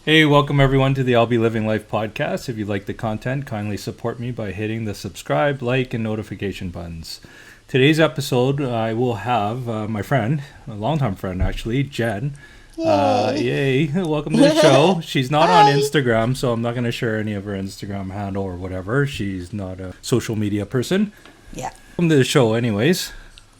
Hey, welcome everyone to the I'll Be Living Life podcast. If you like the content, kindly support me by hitting the subscribe, like, and notification buttons. Today's episode, I will have my friend, a longtime friend actually, Jen. Yay. Welcome to the show. She's not on Instagram, so I'm not going to share any of her Instagram handle or whatever. She's not a social media person. Yeah. Welcome to the show anyways.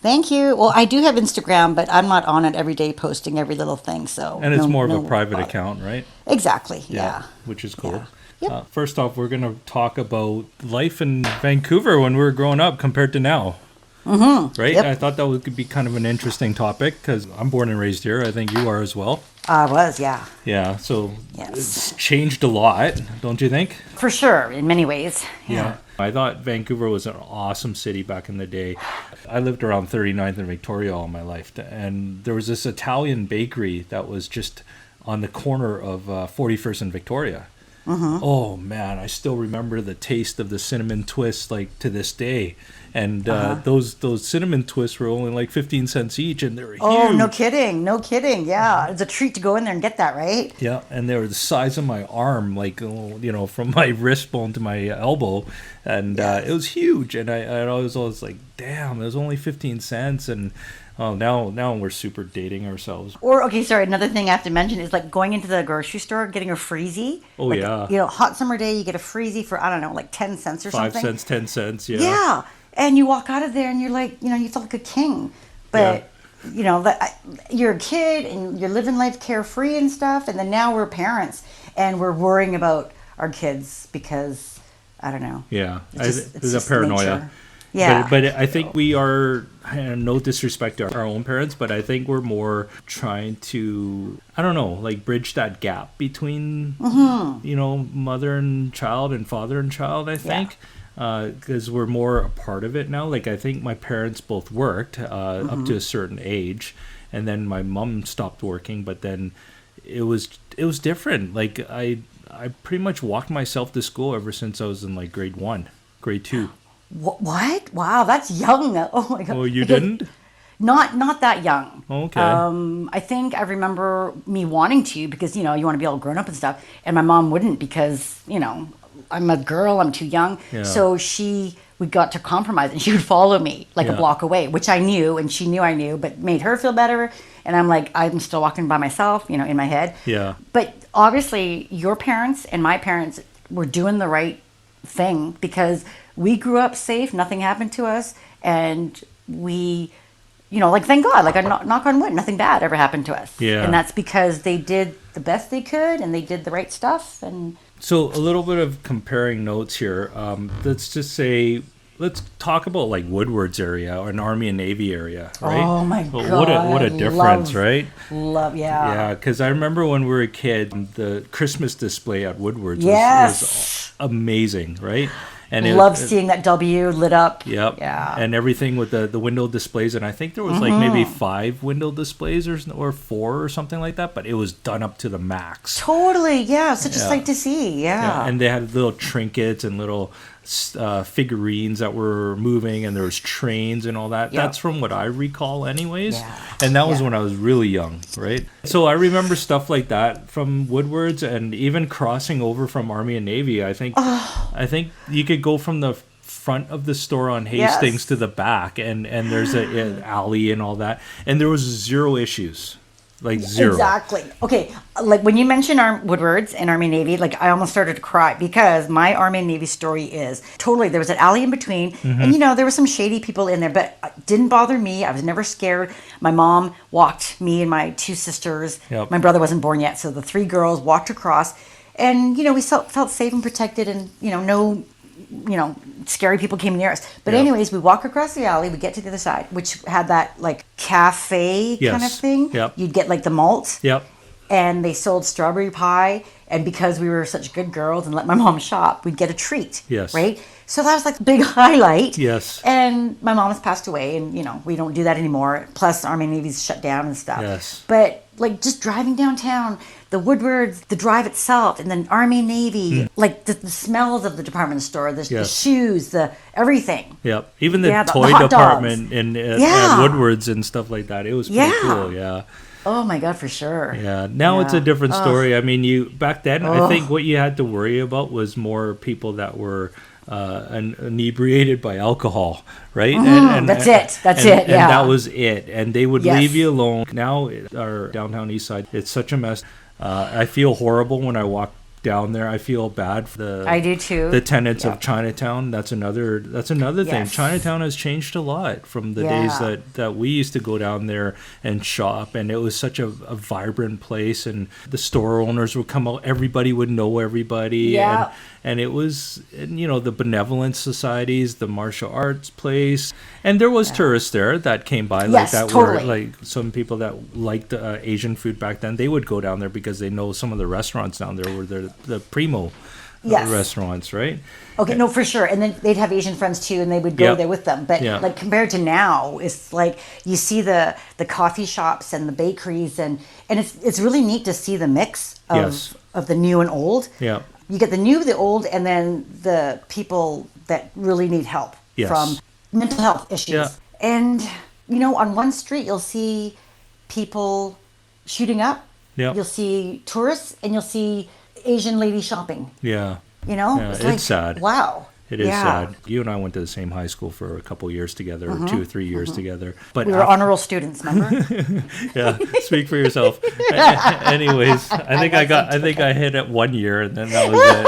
Thank you. Well, I do have Instagram, but I'm not on it every day posting every little thing. So And it's more of a private account, right? Exactly. Yeah. Which is cool. Yeah. Yep. First off, we're going to talk about life in Vancouver when we were growing up compared to now. Mm-hmm. Right? Yep. I thought that would be kind of an interesting topic because I'm born and raised here. I think you are as well. I was, yeah. Yeah, so Yes. It's changed a lot, don't you think? For sure, in many ways. Yeah. I thought Vancouver was an awesome city back in the day. I lived around 39th and Victoria all my life, and there was this Italian bakery that was just on the corner of 41st and Victoria. Mm-hmm. Oh man, I still remember the taste of the cinnamon twists like to this day. And those cinnamon twists were only like 15 cents each, and they were huge. Oh, no kidding. Yeah, it's a treat to go in there and get that, right? Yeah, and they were the size of my arm, like, from my wrist bone to my elbow. And it was huge. And I was always like, damn, it was only 15 cents. And now we're super dating ourselves. Or, okay, sorry, another thing I have to mention is like going into the grocery store, getting a freezie. Oh, like, yeah. Hot summer day, you get a freezie for, I don't know, like 10 cents or 5 something. 5 cents, 10 cents, yeah. Yeah. And you walk out of there and you're like, you felt like a king. But, you're a kid and you're living life carefree and stuff. And then now we're parents and we're worrying about our kids because, I don't know. Yeah. It's there's a paranoia. nature. Yeah. But I think we are, no disrespect to our own parents, but I think we're more trying to, I don't know, like bridge that gap between, mother and child and father and child, I think. Yeah. Because we're more a part of it now. Like I think my parents both worked up to a certain age, and then my mom stopped working. But then it was different. Like I pretty much walked myself to school ever since I was in like grade 1, grade 2. What? Wow, that's young. Oh my God. Oh, you didn't? Not that young. Okay. I think I remember me wanting to because you want to be all grown up and stuff, and my mom wouldn't because I'm a girl, I'm too young. Yeah. So we got to compromise and she would follow me like a block away, which I knew and she knew I knew, but made her feel better. And I'm like, I'm still walking by myself, in my head. Yeah. But obviously your parents and my parents were doing the right thing because we grew up safe, nothing happened to us. And we, thank God, like I knock on wood, nothing bad ever happened to us. Yeah. And that's because they did the best they could and they did the right stuff. And so a little bit of comparing notes here. Let's talk about like Woodwards area or an Army and Navy area, right? Oh my God. What a difference, right? Yeah. Yeah, because I remember when we were a kid, the Christmas display at Woodwards was amazing, right? And love seeing that W lit up. Yep. Yeah. And everything with the window displays. And I think there was like maybe 5 window displays or 4 or something like that. But it was done up to the max. Totally. Yeah. Such a sight to see. Yeah. And they had little trinkets and little figurines that were moving. And there was trains and all that. Yep. That's from what I recall anyways. Yeah. And that was when I was really young, right? So I remember stuff like that from Woodwards and even crossing over from Army and Navy. I think you could go from the front of the store on Hastings to the back and there's an alley and all that. And there was 0 issues. Like 0. Exactly. Okay, like when you mentioned Woodwards and Army and Navy, like I almost started to cry because my Army and Navy story is totally, there was an alley in between and there were some shady people in there, but it didn't bother me. I was never scared. My mom walked me and my 2 sisters. Yep. My brother wasn't born yet, so the 3 girls walked across and, we felt safe and protected and, no scary people came near us. But anyways, we walk across the alley, we get to the other side, which had that like cafe kind of thing. Yep. You'd get like the malt. Yep. And they sold strawberry pie. And because we were such good girls and let my mom shop, we'd get a treat. Yes. Right? So that was like the big highlight. Yes. And my mom has passed away and, we don't do that anymore. Plus Army and Navy's shut down and stuff. Yes. But like just driving downtown, the Woodwards, the drive itself, and then Army, Navy, like the smells of the department store, the shoes, the everything. Yep. Even the toy department at Woodwards and stuff like that. It was pretty cool, yeah. Oh my God, for sure. Yeah, now it's a Yeah. different Ugh. story. I mean, you back then, I think Ugh. what you had to worry about was more people that were inebriated by alcohol, right? That's it. That's and, it. and that Yeah. was it. And they would leave Yes. you alone. Now, our downtown east side, it's such a mess. I feel horrible when I walk down there. I feel bad for I do too. the tenants Yep. of Chinatown. That's another thing. Yes. Chinatown has changed a lot from the days Yeah. that we used to go down there and shop, and it was such a vibrant place, and the store owners would come out, everybody would know everybody. Yeah. And it was, the benevolent societies, the martial arts place, and there was tourists there that came by, Yes, like that totally. were like some people that liked Asian food back then. They would go down there because they know some of the restaurants down there were the primo Yes. restaurants, right? Okay, no, for sure. And then they'd have Asian friends too, and they would go Yep. there with them. But Yeah. like compared to now, it's like you see the coffee shops and the bakeries, and it's really neat to see the mix Yes. of the new and old. Yeah. You get the new, the old, and then the people that really need help Yes. from mental health issues. Yeah. And on one street you'll see people shooting up. Yeah. You'll see tourists, and you'll see Asian ladies shopping. Yeah. Yeah, It's sad. Wow. It is Yeah. sad. You and I went to the same high school for a couple years together, or 2 or 3 years together. But We were honor roll students, remember? yeah, speak for yourself. Anyways, I think I hit it 1 year, and then that was it.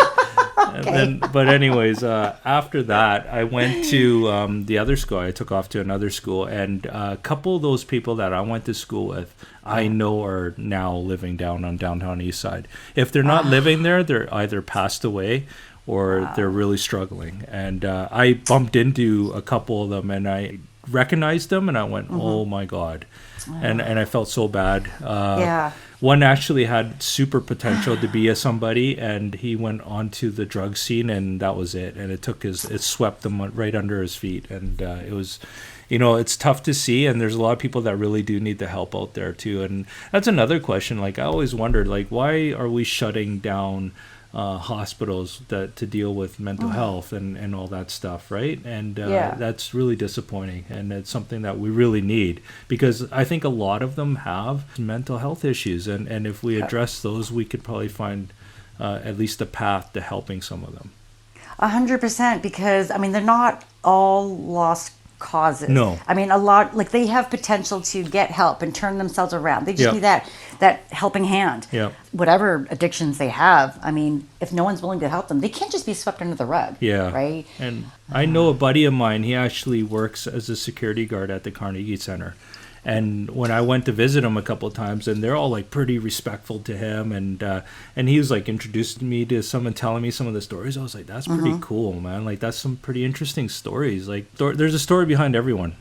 And then, but anyways, after that, I went to the other school. I took off to another school, and a couple of those people that I went to school with, I know are now living down on downtown east side. If they're not living there, they're either passed away or they're really struggling. And I bumped into a couple of them, and I recognized them, and I went, "Oh my God!" And I felt so bad. Yeah. One actually had super potential to be somebody, and he went onto the drug scene, and that was it. And it swept him right under his feet, and it was. It's tough to see, and there's a lot of people that really do need the help out there too. And that's another question. Like, I always wondered, like, why are we shutting down hospitals to deal with mental health and all that stuff, right? And that's really disappointing, and it's something that we really need, because I think a lot of them have mental health issues, and if we address those, we could probably find at least a path to helping some of them. 100%, because they're not all lost causes. No. A lot, like, they have potential to get help and turn themselves around. They just Yep. need that helping hand. Yep. Whatever addictions they have, if no one's willing to help them, they can't just be swept under the rug. Yeah. Right? And I know a buddy of mine, he actually works as a security guard at the Carnegie Center. And when I went to visit him a couple of times, and they're all like pretty respectful to him, and he was like introducing me to someone, telling me some of the stories. I was like, that's pretty cool, man. Like, that's some pretty interesting stories. Like, there's a story behind everyone.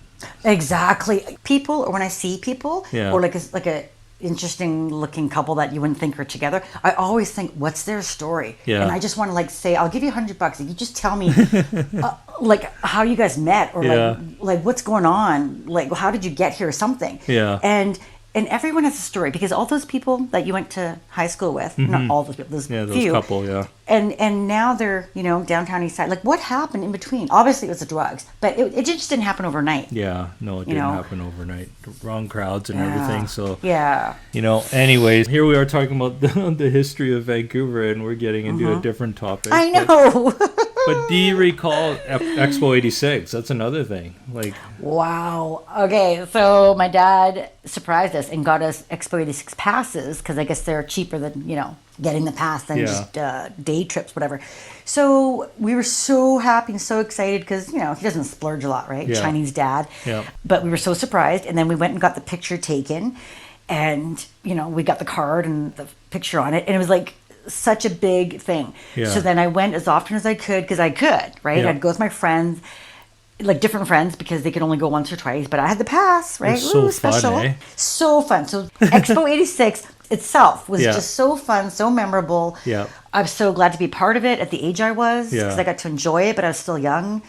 Exactly. People, or when I see people, Yeah. or like a interesting looking couple that you wouldn't think are together, I always think, what's their story? Yeah. And I just want to say, I'll give you $100 if you just tell me like how you guys met, or Yeah. like what's going on, like how did you get here, or something. Yeah. And everyone has a story, because all those people that you went to high school with, not all those people, those Yeah, those few, couple, yeah. and now they're downtown east side. Like, what happened in between? Obviously it was the drugs, but it just didn't happen overnight. Yeah, no, it didn't happen overnight. Wrong crowds and Yeah. everything. So, Yeah. anyways, here we are talking about the history of Vancouver, and we're getting into a different topic. I know. But do you recall Expo 86? That's another thing. Like, Wow. Okay, so my dad surprised us and got us Expo 86 passes, because I guess they're cheaper than, getting the pass than Yeah. just day trips, whatever. So we were so happy and so excited, because, he doesn't splurge a lot, right? Yeah. Chinese dad. Yeah. But we were so surprised. And then we went and got the picture taken, and, we got the card and the picture on it. And it was like such a big thing. Yeah. So then I went as often as I could, because I could, right? Yeah. I'd go with my friends, like different friends, because they could only go once or twice, but I had the pass, right? It was so fun, special. eh? So fun. So Expo 86 itself was Yeah. just so fun, so memorable. Yeah. I'm so glad to be part of it at the age I was, Yeah. because I got to enjoy it, but I was still young.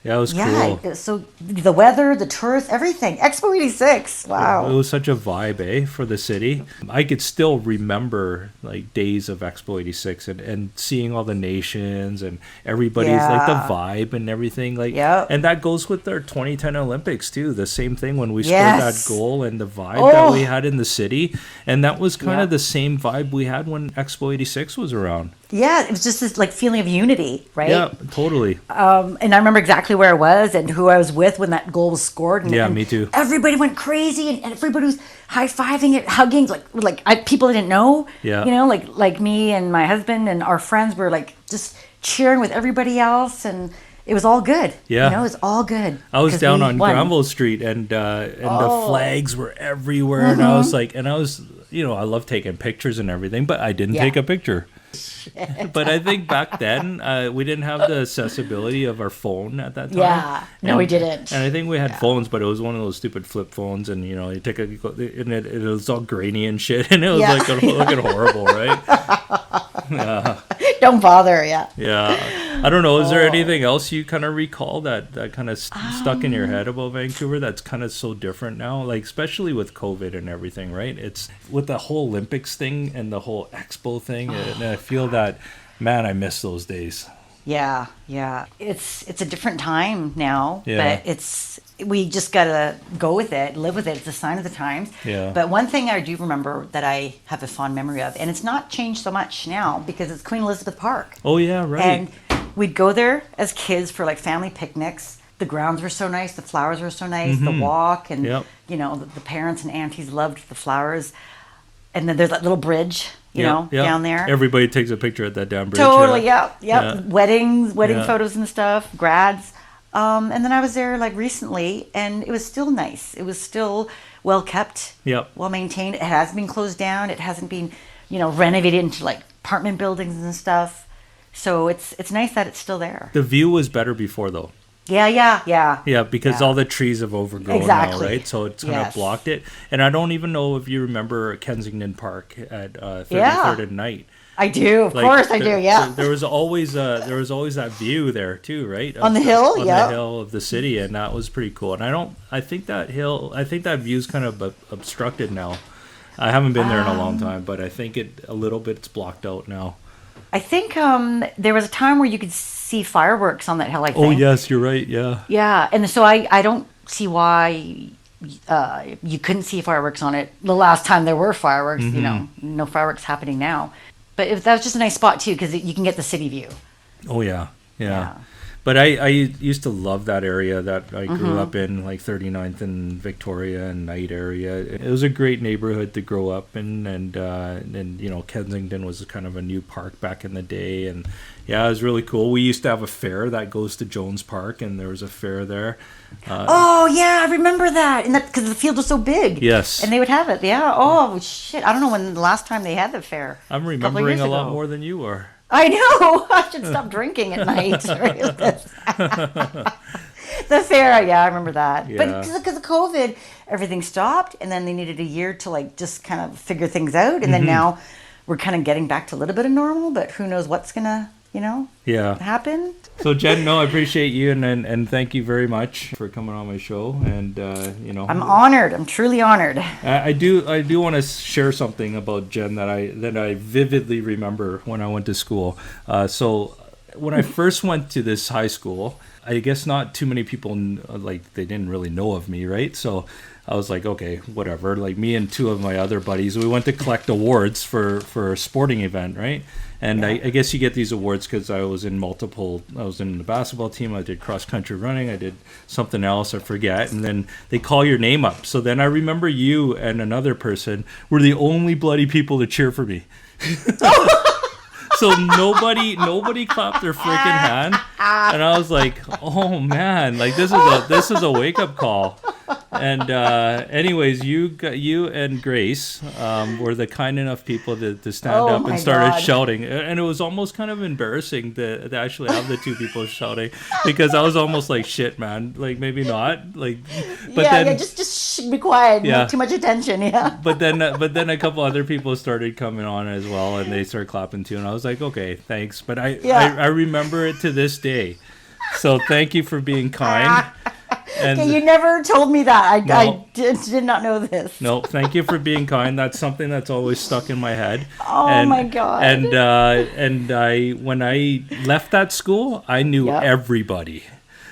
Yeah, it was Yeah, cool. so the weather, the tourists, everything. Expo 86. It Wow. was such a vibe, for the city. I could still remember like days of Expo 86 and seeing all the nations and everybody's like the Yeah. vibe and everything. Like, Yep. and that goes with our 2010 Olympics too. The same thing when we scored that Yes. goal and the vibe that we Oh, had in the city. And that was kind of yep. the same vibe we had when Expo 86 was around. Yeah, it was just this like feeling of unity, Yeah, right? totally. And I remember exactly where I was and who I was with when that goal was scored, Yeah, and me too. everybody went crazy, and everybody was high fiving it, hugging, people I didn't know, Yeah. like me and my husband and our friends were like just cheering with everybody else, and it was all good. Yeah. It was all good. I was 'Cause down we on won. Granville Street and the Oh. flags were everywhere and I was like I love taking pictures and everything, but I didn't Yeah. take a picture. But I think back then we didn't have the accessibility of our phone at that time. Yeah. No, we And- didn't. And I think we had phones, but it was one of those stupid flip phones, and you take and it was all grainy and shit, and it was Yeah. like looking horrible, right? Don't bother. Yeah. Yeah. I don't know. Is there anything else you kind of recall that kind of stuck in your head about Vancouver that's kind of so different now? Like, especially with COVID and everything, right? It's with the whole Olympics thing and the whole Expo thing. And I feel that, man, I miss those days. Yeah, yeah. It's a different time now, Yeah. but we just gotta go with it, live with it. It's a sign of the times. Yeah. But one thing I do remember that I have a fond memory of, and it's not changed so much now because it's Queen Elizabeth Park. Oh, yeah, right. And we'd go there as kids for like family picnics. The grounds were so nice, the flowers were so nice, the walk, and Yep. the parents and aunties loved the flowers. And then there's that little bridge, Yeah. down there. Everybody takes a picture at that damn bridge. Totally, Yeah. yeah. Wedding Yeah. photos and stuff, grads. And then I was there like recently, and it was still nice. It was still well kept, Yep. well maintained. It hasn't been closed down. It hasn't been, renovated into like apartment buildings and stuff. So it's nice that it's still there. The view was better before, though. Yeah. Yeah, because Yeah. all the trees have overgrown Exactly. now, right? So it's kind of Yes. blocked it. And I don't even know if you remember Kensington Park at 33rd Yeah. and Night. I do, of Like, course I do. Yeah. There was always that view there too, right? On the hill, on yep. the hill of the city, and that was pretty cool. And I think that view's kind of obstructed now. I haven't been there in a long time, but I think a little bit's blocked out now. I think there was a time where you could see fireworks on that hill. I think. Oh yes, you're right. Yeah. Yeah, and so I don't see why you couldn't see fireworks on it the last time there were fireworks. No fireworks happening now. But that was just a nice spot too because you can get the city view. Oh yeah. Yeah. But I used to love that area that I grew Mm-hmm. up in, like 39th and Victoria and Knight area. It was a great neighborhood to grow up in, and Kensington was kind of a new park back in the day, and yeah, it was really cool. We used to have a fair that goes to Jones Park, and there was a fair there. Oh yeah, I remember that, and that because the field was so big. Yes. And they would have it. Yeah. Oh shit! I don't know when the last time they had the fair. I'm Couple of remembering years a lot ago. more than you are. I know. I should stop drinking at night. The fair, yeah, I remember that. But Yeah. because of COVID, everything stopped, and then they needed a year to like just kind of figure things out, and then Mm-hmm. now we're kind of getting back to a little bit of normal. But who knows what's gonna, Yeah. happen? So Jen, no, I appreciate you, and thank you very much for coming on my show. And I'm honored. I'm truly honored. I do want to share something about Jen that I vividly remember when I went to school. So when I first went to this high school, I guess not too many people they didn't really know of me, right? So I was like, okay, whatever. Like me and two of my other buddies, we went to collect awards for a sporting event, right? And Yeah. I guess you get these awards because I was in the basketball team, I did cross country running, I did something else, I forget. And then they call your name up. So then I remember you and another person were the only bloody people to cheer for me. So nobody clapped their freaking hand, and I was like, "Oh man, like this is a wake up call." And anyways, you and Grace were the kind enough people to stand Oh up my and started God. shouting, and it was almost kind of embarrassing to actually have the two people shouting because I was almost like, "Shit, man, like maybe not." Like, but then just be quiet. Yeah. Not too much attention. Yeah. but then a couple other people started coming on as well, and they started clapping too, and I was like, okay, thanks. But I Yeah. remember it to this day. So thank you for being kind. And Okay, you never told me that. No. I did not know this. no, thank you for being kind. That's something that's always stuck in my head. Oh my God. And I when I left that school, I knew Yep. everybody.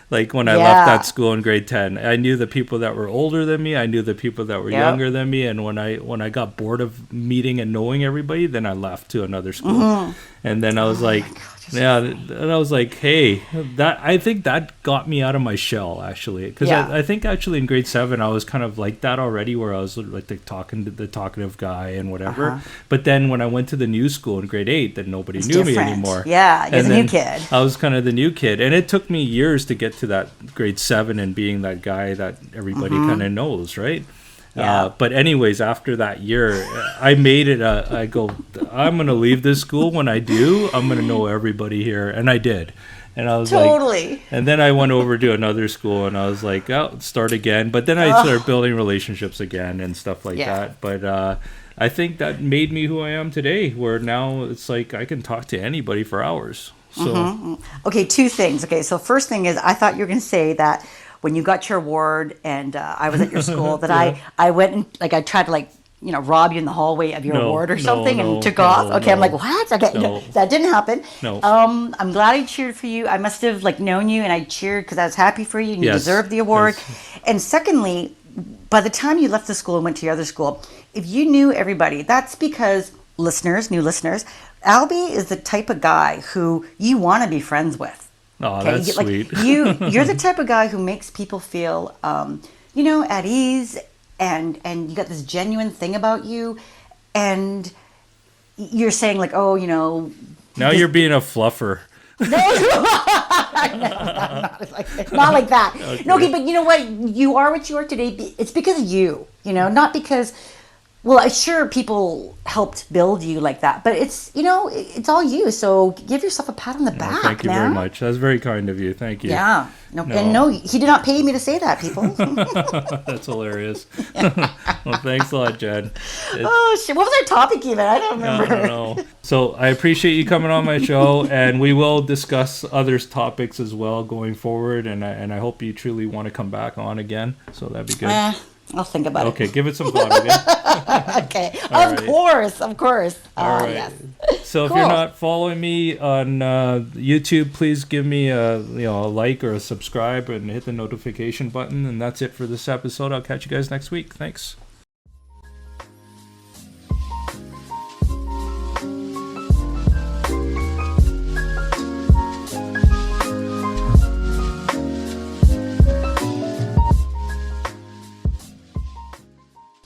Like when I Yeah. left that school in grade 10, I knew the people that were older than me. I knew the people that were Yep. younger than me. And when I got bored of meeting and knowing everybody, then I left to another school. And then I was like, yeah, and I was like, hey, I think that got me out of my shell actually, because Yeah. I think actually in grade 7 I was kind of like that already, where I was like the talkative guy and whatever. But then when I went to the new school in grade 8, then nobody knew me different. anymore. Yeah, you're And the new then kid. I was kind of the new kid, and it took me years to get to that grade 7 and being that guy that everybody kind of knows, right? Yeah. But anyways, after that year, I made it. I go, I'm gonna leave this school. When I do, I'm gonna know everybody here, and I did. And I was like, Totally. and then I went over to another school, and I was like, oh, start again. But then I started building relationships again and stuff like Yeah. that. But I think that made me who I am today, where now it's like I can talk to anybody for hours. So Okay, two things. Okay, so first thing is I thought you were going to say that when you got your award and I was at your school that I went and like I tried to like rob you in the hallway of your No, award or no, something no, and took no, off. Okay, I'm no. like what? Okay, No. that didn't happen. No. I'm glad I cheered for you. I must have like known you and I cheered because I was happy for you and you Yes, deserved the award. yes. And secondly, by the time you left the school and went to your other school, if you knew everybody, that's because new listeners, Albie is the type of guy who you want to be friends with. oh, that's sweet. You're the type of guy who makes people feel, at ease, and you got this genuine thing about you, and you're saying like, oh, Now you're being a fluffer. not like that. No, okay, but you know what? You are what you are today. It's because of you, not because. Well, I'm sure people helped build you like that, but it's it's all you. So give yourself a pat on the back, Thank you man. very much. That's very kind of you. Thank you. Yeah. No. And no, he did not pay me to say that, people. That's hilarious. Well, thanks a lot, Jen. Oh shit! What was our topic even? I don't I remember. don't know. So I appreciate you coming on my show, and we will discuss other topics as well going forward. And I hope you truly want to come back on again. So that'd be good. I'll think about Okay, give it some thought. Okay. it. Okay. All Of right. course. Of course. All right. Yes. So if Cool. you're not following me on YouTube, please give me a like or a subscribe and hit the notification button. And that's it for this episode. I'll catch you guys next week. Thanks.